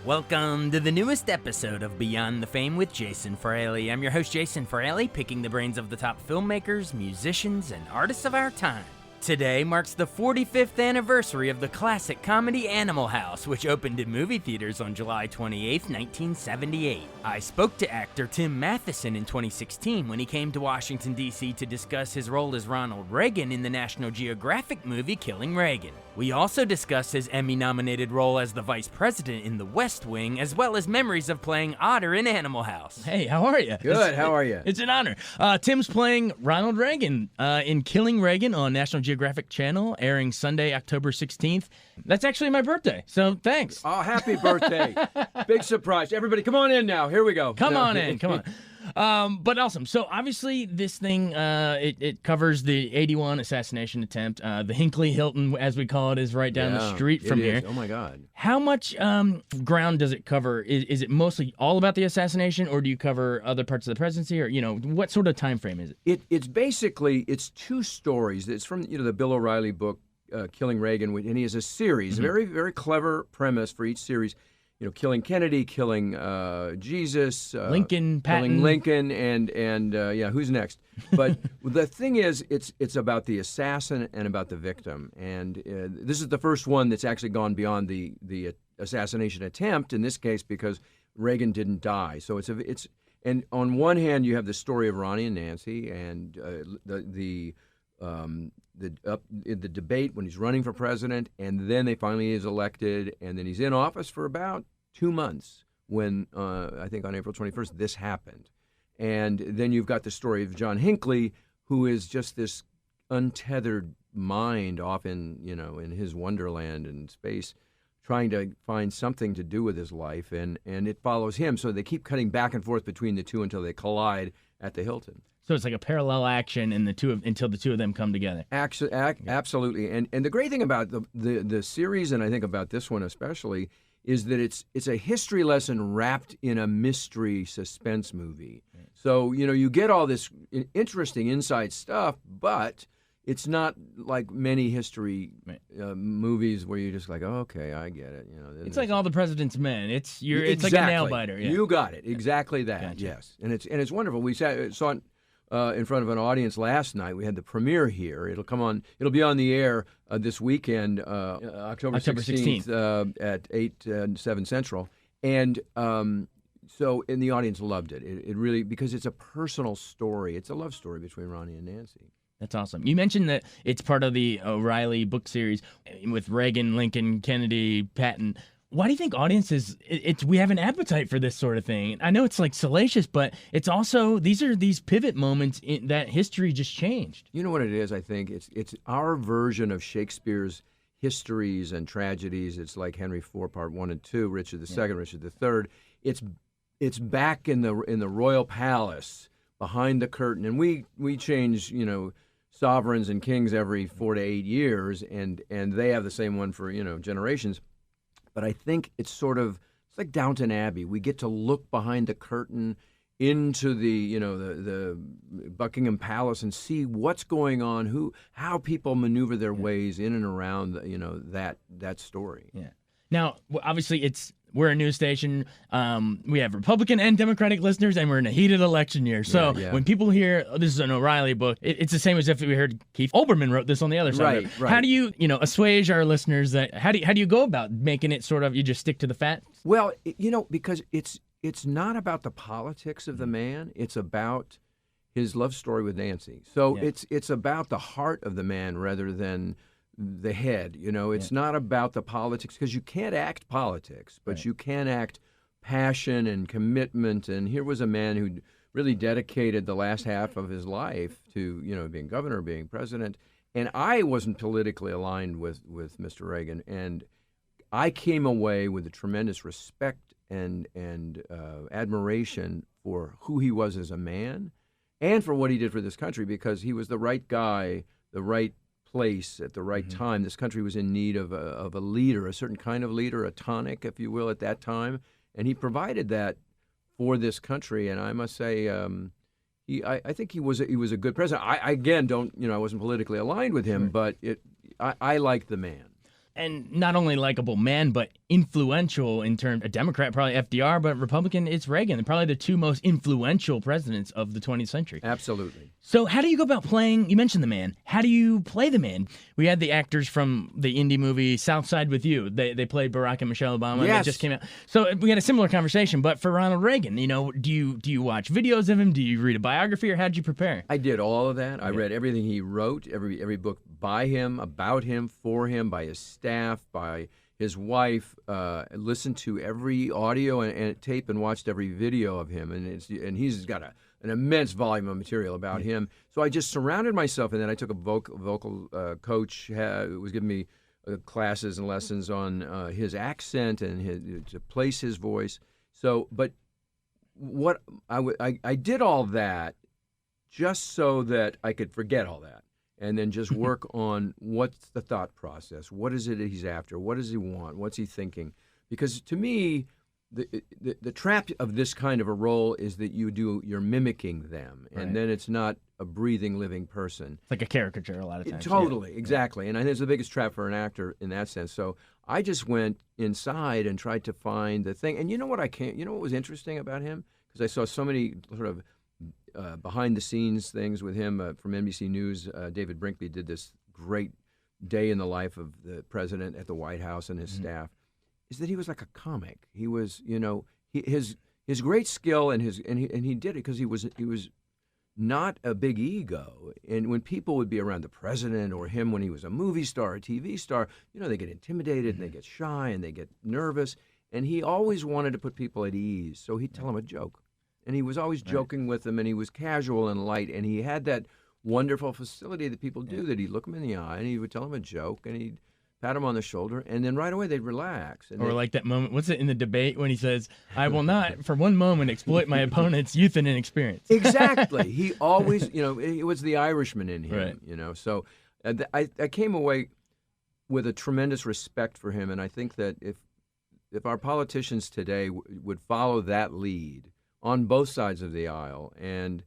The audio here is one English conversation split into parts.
Welcome to the newest episode of Beyond the Fame with Jason Fraley. I'm your host, Jason Fraley, picking the brains of the top filmmakers, musicians, and artists of our time. Today marks the 45th anniversary of the classic comedy Animal House, which opened in movie theaters on July 28, 1978. I spoke to actor Tim Matheson in 2016 when he came to Washington, D.C. to discuss his role as Ronald Reagan in the National Geographic movie Killing Reagan. We also discussed his Emmy-nominated role as the Vice President in The West Wing, as well as memories of playing Otter in Animal House. Hey, how are you? Good, how are you? It's an honor. Tim's playing Ronald Reagan in Killing Reagan on National Geographic Channel, airing Sunday, October 16th. That's actually my birthday, so thanks. Oh, happy birthday. Big surprise. Everybody, come on in now. Here we go. Come on in, come on. But awesome. So obviously this thing, it covers the 81 assassination attempt. The Hinckley-Hilton, as we call it, is right down the street from here. Oh, my God. How much ground does it cover? Is it mostly all about the assassination, or do you cover other parts of the presidency? Or, what sort of time frame is it? It's basically, it's two stories. It's from, the Bill O'Reilly book, Killing Reagan, and he has a series, a very, very clever premise for each series. Killing Kennedy, killing Jesus, Lincoln, Patton. killing Lincoln, and who's next? But the thing is, it's about the assassin and about the victim, and this is the first one that's actually gone beyond the assassination attempt in this case because Reagan didn't die. So it's and on one hand you have the story of Ronnie and Nancy and the debate when he's running for president, and then they finally is elected, and then he's in office for about 2 months when I think on April 21st this happened. And then you've got the story of John Hinckley, who is just this untethered mind off in his wonderland in space, trying to find something to do with his life, and it follows him. So they keep cutting back and forth between the two until they collide at the Hilton. So it's like a parallel action, and until the two of them come together. Absolutely, and the great thing about the series, and I think about this one especially, is that it's a history lesson wrapped in a mystery suspense movie. Right. So you get all this interesting inside stuff, but it's not like many history movies where you're just like, oh, okay, I get it. It's like All the President's Men. It's exactly. like a nail biter. Yeah. You got it. Exactly that. Gotcha. Yes, and it's wonderful. We saw it in front of an audience last night. We had the premiere here. It'll be on the air this weekend, October 16th at 8 and 7 Central. And and the audience loved it. It really, because it's a personal story. It's a love story between Ronnie and Nancy. That's awesome. You mentioned that it's part of the O'Reilly book series with Reagan, Lincoln, Kennedy, Patton. Why do you think audiences, we have an appetite for this sort of thing? I know it's like salacious, but it's also, these pivot moments in that history just changed. You know what it is, I think? It's our version of Shakespeare's histories and tragedies. It's like Henry IV, Part 1 and 2, Richard II, Richard III. It's back in the royal palace, behind the curtain. And we change, sovereigns and kings every 4 to 8 years, and they have the same one for, generations. But I think it's like Downton Abbey. We get to look behind the curtain into the Buckingham Palace and see what's going on, how people maneuver their ways in and around that story. Yeah. Now, obviously, we're a news station. We have Republican and Democratic listeners, and we're in a heated election year. So when people hear, oh, this is an O'Reilly book, it's the same as if we heard Keith Olbermann wrote this on the other side. Right. How do you, assuage our listeners how do you go about making it sort of, you just stick to the facts? Well, because it's not about the politics of the man. It's about his love story with Nancy. So it's about the heart of the man rather than the head. It's not about the politics, because you can't act politics, but you can act passion and commitment. And here was a man who really dedicated the last half of his life to being governor, being president. And I wasn't politically aligned with Mr. Reagan, and I came away with a tremendous respect and admiration for who he was as a man and for what he did for this country, because he was the right guy, the right place at the right time. This country was in need of a leader, a certain kind of leader, a tonic, if you will, at that time, and he provided that for this country. And I must say, I think he was a good president. I again don't, I wasn't politically aligned with him, but I like the man. and not only likable man, but influential in terms. A Democrat, probably FDR, but Republican, it's Reagan. They're probably the two most influential presidents of the 20th century. Absolutely. So how do you go about playing? You mentioned the man. How do you play the man? We had the actors from the indie movie South Side with You. They played Barack and Michelle Obama. Yes. They just came out. So we had a similar conversation. But for Ronald Reagan, do you watch videos of him? Do you read a biography, or how did you prepare? I did all of that. I read everything he wrote, every book by him, about him, for him, by his staff, by his wife. Listened to every audio and tape and watched every video of him. And he's got an immense volume of material about him. So I just surrounded myself, and then I took a vocal coach who was giving me classes and lessons on his accent and to place his voice. So, but what I did all that just so that I could forget all that and then just work on what's the thought process, what is it that he's after, what does he want, what's he thinking? Because to me, the trap of this kind of a role is that you're mimicking them, and then it's not a breathing, living person. It's like a caricature a lot of times. Totally, exactly. And I think it's the biggest trap for an actor in that sense. So I just went inside and tried to find the thing. And you know what was interesting about him? Because I saw so many sort of behind-the-scenes things with him from NBC News. David Brinkley did this great day in the life of the president at the White House and his staff. Is that he was like a comic. He was, his great skill and he did it because he was not a big ego. And when people would be around the president or him when he was a movie star, a TV star, they get intimidated and they get shy and they get nervous. And he always wanted to put people at ease. So he'd tell them a joke. And he was always joking with them, and he was casual and light. And he had that wonderful facility that people do, that he'd look them in the eye and he would tell them a joke and he'd pat him on the shoulder, and then right away they'd relax. And like that moment, what's it in the debate when he says, "I will not for one moment exploit my opponent's youth and inexperience." Exactly. He always, it was the Irishman in him, So I came away with a tremendous respect for him, and I think that if our politicians today would follow that lead on both sides of the aisle, and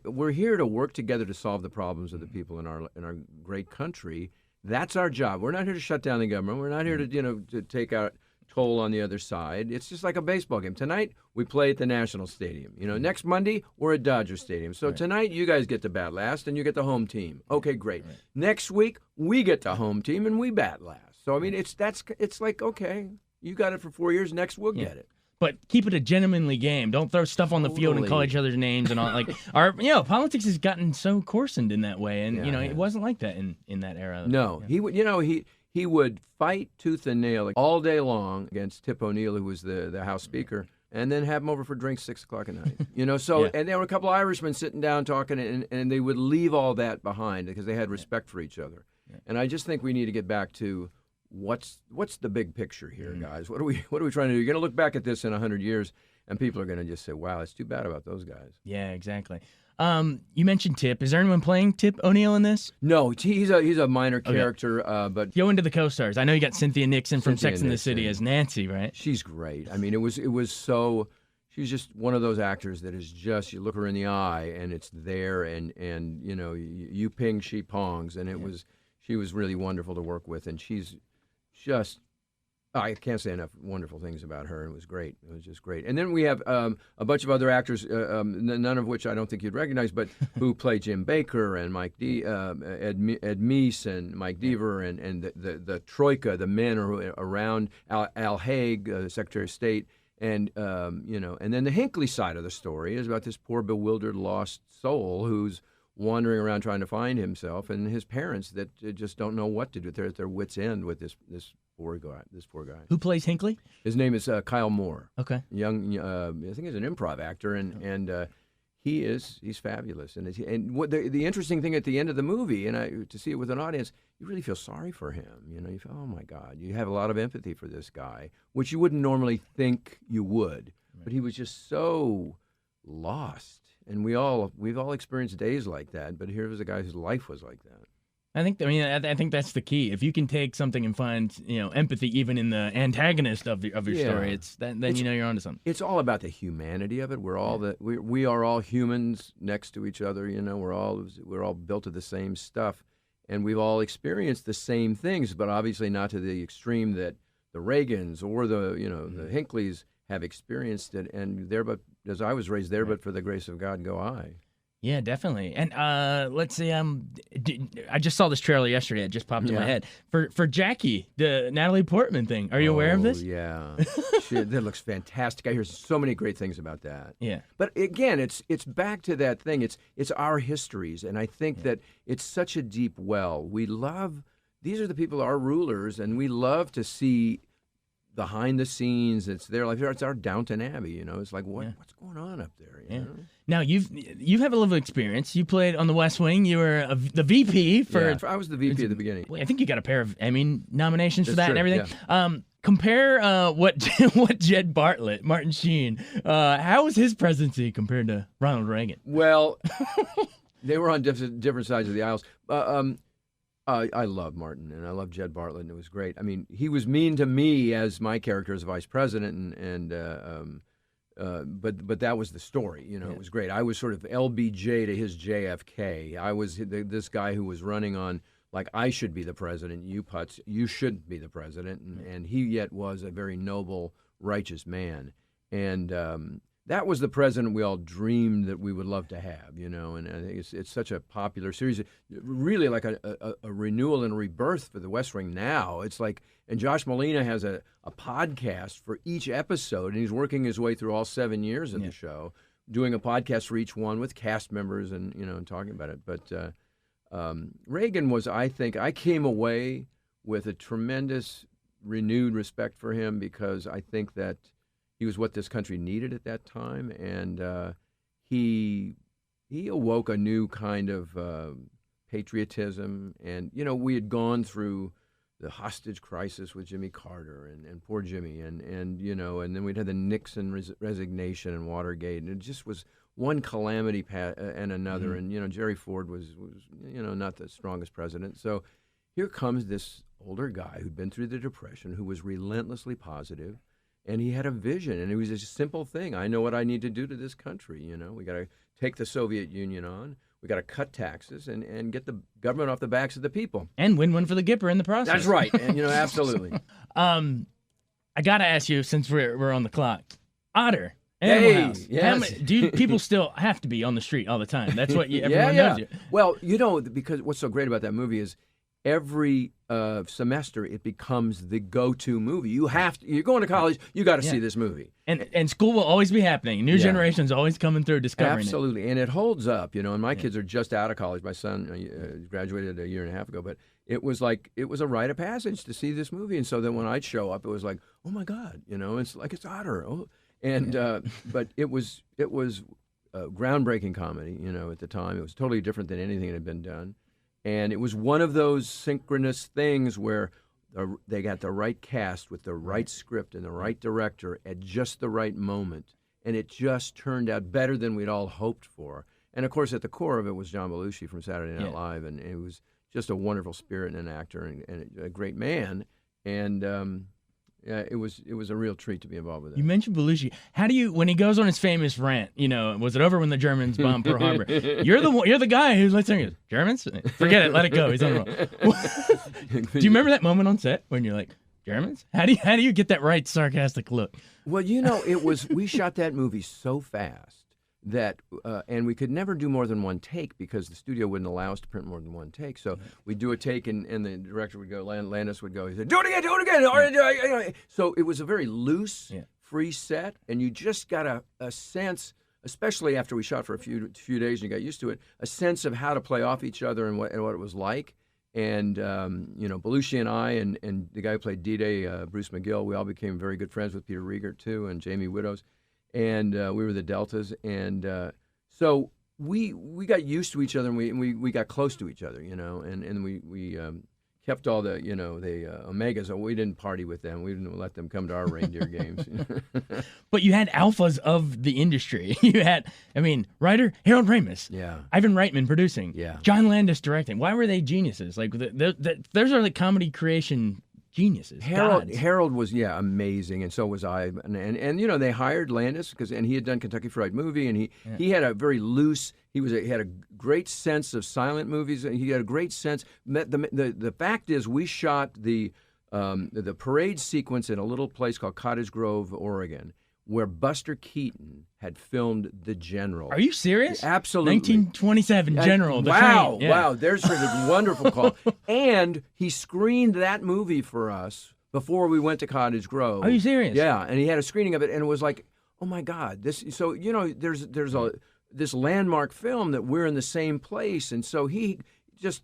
we're here to work together to solve the problems of the people in our great country. That's our job. We're not here to shut down the government. We're not here to to take out toll on the other side. It's just like a baseball game. Tonight we play at the National Stadium. Next Monday we're at Dodger Stadium. So tonight you guys get to bat last and you get the home team. Okay, great. Right. Next week we get the home team and we bat last. So I mean it's like, okay, you got it for 4 years. Next we'll get it. But keep it a gentlemanly game. Don't throw stuff on the field and call each other's names and all. Like politics has gotten so coarsened in that way, and it wasn't like that in that era. No, he would. He would fight tooth and nail all day long against Tip O'Neill, who was the House Speaker, and then have him over for drinks 6 o'clock at night. So and there were a couple of Irishmen sitting down talking, and they would leave all that behind because they had respect for each other. Yeah. And I just think we need to get back to what's the big picture here, guys? What are we trying to do? You're going to look back at this in 100 years, and people are going to just say, "Wow, it's too bad about those guys." Yeah, exactly. You mentioned Tip. Is there anyone playing Tip O'Neill in this? No, he's a minor character. But go into the co-stars. I know you got Cynthia Nixon from Sex and the City as Nancy, right? She's great. I mean, it was so. She's just one of those actors that is just, you look her in the eye and it's there, and you ping, she pongs, and she was really wonderful to work with, and she's just, I can't say enough wonderful things about her. It was great. It was just great. And then we have a bunch of other actors, none of which I don't think you'd recognize, but who play Jim Baker and Ed Meese and Mike Deaver and the troika, the men around Al Haig, Secretary of State, and and then the Hinckley side of the story is about this poor, bewildered, lost soul who's wandering around trying to find himself, and his parents that just don't know what to do. They're at their wits' end with this poor guy. Who plays Hinckley? His name is Kyle Moore. Okay, young. I think he's an improv actor, and he's fabulous. And what the interesting thing at the end of the movie, and to see it with an audience, you really feel sorry for him. You feel, oh my God, you have a lot of empathy for this guy, which you wouldn't normally think you would, but he was just so lost. And we've all experienced days like that, but here was a guy whose life was like that. I think that's the key. If you can take something and find empathy even in the antagonist of your story, then you're onto something. It's all about the humanity of it. We're all we are all humans next to each other. We're all built of the same stuff, and we've all experienced the same things, but obviously not to the extreme that the Reagans or the the Hinckleys have experienced it. And there, but as I was raised there, but for the grace of God go I. Yeah, definitely. And let's see. I just saw this trailer yesterday. It just popped in my head for Jackie, the Natalie Portman thing. Are you aware of this? Yeah, that looks fantastic. I hear so many great things about that. Yeah. But again, it's back to that thing. It's our histories, and I think that it's such a deep well. We love these are the people, our rulers, and we love to see behind the scenes. It's there, like it's our Downton Abbey. It's like what's going on up there? You know? Now you have a little experience. You played on The West Wing. You were the VP for. Yeah, I was the VP at the beginning. I think you got a pair of Emmy nominations for that true, and everything. yeah. Compare what Jed Bartlett, Martin Sheen. How was his presidency compared to Ronald Reagan? Well, they were on different sides of the aisles. I love Martin and I love Jed Bartlett, and it was great. I mean, he was mean to me as my character as vice president, but that was the story. It was great. I was sort of LBJ to his JFK. I was this guy who was running on like I should be the president. You putz, you shouldn't be the president, and he yet was a very noble, righteous man, and that was the president we all dreamed that we would love to have, and I think it's such a popular series, really like a renewal and rebirth for the West Wing now. It's like, and Josh Molina has a podcast for each episode, and he's working his way through all 7 years of the show, doing a podcast for each one with cast members and, and talking about it. But Reagan was, I think, I came away with a tremendous renewed respect for him because I think that he was what this country needed at that time, and he awoke a new kind of patriotism. And we had gone through the hostage crisis with Jimmy Carter and poor Jimmy, and then we'd had the Nixon resignation and Watergate, and it just was one calamity and another. And Jerry Ford was not the strongest president. So here comes this older guy who'd been through the Depression, who was relentlessly positive. And he had a vision, and it was a simple thing. I know what I need to do to this country. We got to take the Soviet Union on. We got to cut taxes and get the government off the backs of the people. And win one for the Gipper in the process. That's right, and absolutely. I got to ask you, since we're on the clock, Otter, Animal House. Yes. Do people still have to be on the street all the time? That's what everyone knows you. Well, because what's so great about that movie is every semester it becomes the go-to movie. You're going to college, you got to see this movie. And school will always be happening. New generations always coming through discovering Absolutely. And it holds up, and my kids are just out of college. My son graduated a year and a half ago, but it was a rite of passage to see this movie. And so then when I'd show up, it was like, oh my God, it's like it's Otter. Oh. And but it was a groundbreaking comedy, at the time. It was totally different than anything that had been done. And it was one of those synchronous things where they got the right cast with the right script and the right director at just the right moment. And it just turned out better than we'd all hoped for. And, of course, at the core of it was John Belushi from Saturday Night Live. And it was just a wonderful spirit and an actor and a great man. And it was a real treat to be involved with that. You mentioned Belushi. How do you, when he goes on his famous rant, was it over when the Germans bombed Pearl Harbor? You're the guy who's like saying, Germans? Forget it, let it go. He's on the roll. Do you remember that moment on set when you're like, Germans? How do you get that right sarcastic look? Well, we shot that movie so fast that, and we could never do more than one take because the studio wouldn't allow us to print more than one take. So we'd do a take, and the director would go, Landis would go, he said, do it again. So it was a very loose, free set, and you just got a sense, especially after we shot for a few days and you got used to it, a sense of how to play off each other and what it was like. And, Belushi and I and the guy who played D-Day, Bruce McGill, we all became very good friends with Peter Riegert, too, and Jamie Widows. And we were the Deltas, and so we got used to each other, and we got close to each other, and we kept all the the Omegas. We didn't party with them. We didn't let them come to our reindeer games. But you had alphas of the industry. You had, writer Harold Ramis, Ivan Reitman producing, John Landis directing. Why were they geniuses? Like those are the comedy creation geniuses. Harold gods. was amazing, and so was I. And they hired Landis and he had done Kentucky Fried Movie, and he had a very loose. He had a great sense of silent movies, and he had a great sense. The fact is, we shot the parade sequence in a little place called Cottage Grove, Oregon, where Buster Keaton had filmed The General. Are you serious? Absolutely. 1927 General. Wow. There's a wonderful call. And he screened that movie for us before we went to Cottage Grove. Are you serious? Yeah, and he had a screening of it, and it was like, oh my God, this. So there's this landmark film that we're in the same place, and so he just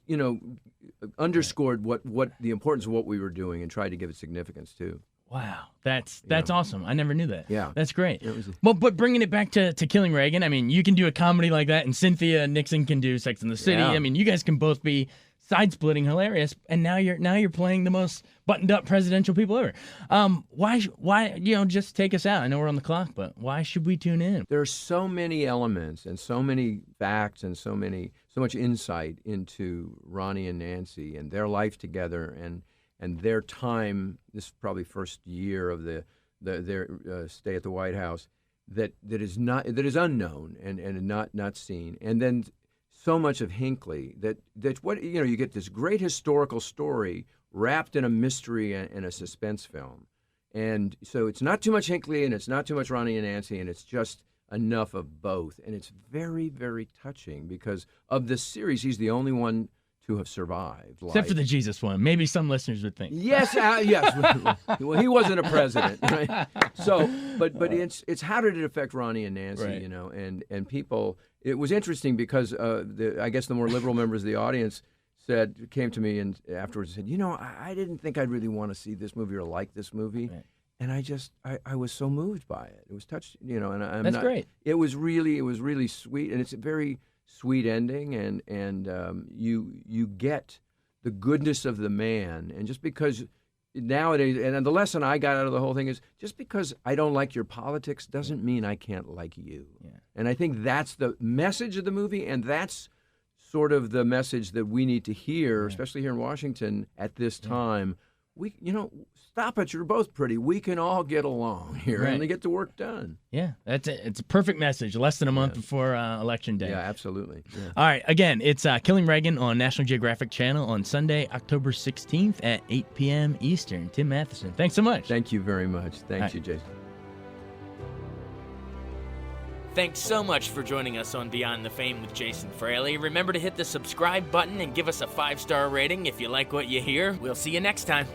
underscored what the importance of what we were doing and tried to give it significance too. Wow, that's awesome. I never knew that. Yeah. That's great. Well, but bringing it back to Killing Reagan, I mean, you can do a comedy like that, and Cynthia Nixon can do Sex and the City. Yeah. I mean, you guys can both be side-splitting hilarious, and now you're playing the most buttoned-up presidential people ever. Why just take us out? I know we're on the clock, but why should we tune in? There are so many elements and so many facts and so much insight into Ronnie and Nancy and their life together and their time. This is probably first year of their stay at the White House that is unknown and not seen. And then so much of Hinckley that what you get this great historical story wrapped in a mystery and a suspense film. And so it's not too much Hinckley and it's not too much Ronnie and Nancy, and it's just enough of both. And it's very, very touching because of this series, he's the only one to have survived. Except for the Jesus one. Maybe some listeners would think. Yes, yes. Well, he wasn't a president, right? So, but it's how did it affect Ronnie and Nancy, right. and people. It was interesting because I guess the more liberal members of the audience came to me and afterwards said, I didn't think I'd really want to see this movie or like this movie. Right. And I was so moved by it. It was touched, and that's great. It was really sweet, and it's a very sweet ending, and you get the goodness of the man, and just because nowadays, and the lesson I got out of the whole thing is just because I don't like your politics doesn't mean I can't like you. Yeah. And I think that's the message of the movie, and that's sort of the message that we need to hear, especially here in Washington at this time. We, stop it. You're both pretty. We can all get along here and get the work done. Yeah, that's it. It's a perfect message. Less than a month before Election Day. Yeah, absolutely. Yeah. All right. Again, it's Killing Reagan on National Geographic Channel on Sunday, October 16th at 8 p.m. Eastern. Tim Matheson, thanks so much. Thank you very much. Thank you, Jason. Thanks so much for joining us on Beyond the Fame with Jason Fraley. Remember to hit the subscribe button and give us a 5-star rating if you like what you hear. We'll see you next time.